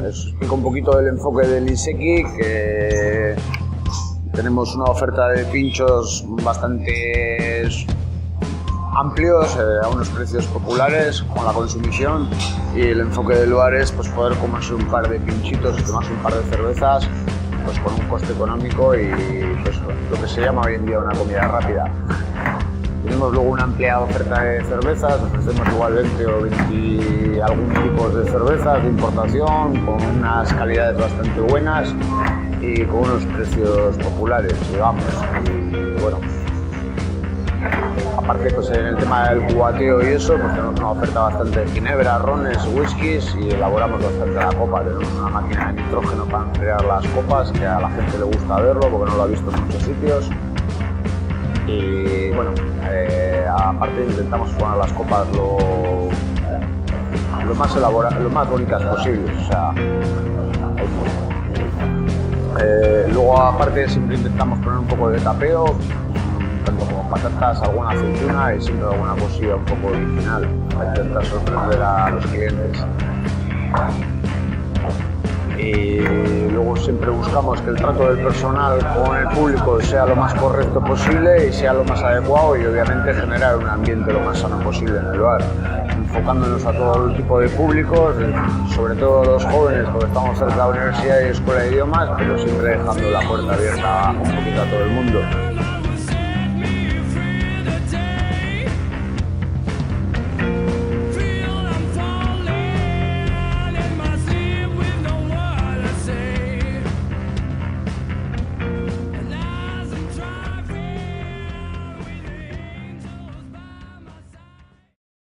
os explico un poquito del enfoque del Iseki, que tenemos una oferta de pinchos bastante amplios, a unos precios populares con la consumición, y el enfoque del lugar es pues, poder comerse un par de pinchitos y tomarse un par de cervezas pues, con un coste económico y pues, lo que se llama hoy en día una comida rápida. Tenemos luego una amplia oferta de cervezas, ofrecemos igual 20 o 20 algún tipos de cervezas de importación con unas calidades bastante buenas y con unos precios populares, digamos. Y bueno, aparte pues en el tema del cubateo y eso, pues tenemos una oferta bastante de ginebra, rones, whiskies y elaboramos bastante la copa. Tenemos una máquina de nitrógeno para enfriar las copas, que a la gente le gusta verlo porque no lo ha visto en muchos sitios. Y bueno, aparte intentamos poner las copas lo más elaboradas, lo más bonitas posibles. O sea, luego aparte siempre intentamos poner un poco de tapeo, tanto como patatas, alguna aceituna y siempre alguna cosilla un poco original para intentar sorprender a los clientes. Y luego siempre buscamos que el trato del personal con el público sea lo más correcto posible y sea lo más adecuado y obviamente generar un ambiente lo más sano posible en el bar, enfocándonos a todo el tipo de públicos, sobre todo los jóvenes porque estamos cerca de la universidad y escuela de idiomas, pero siempre dejando la puerta abierta un poquito a todo el mundo.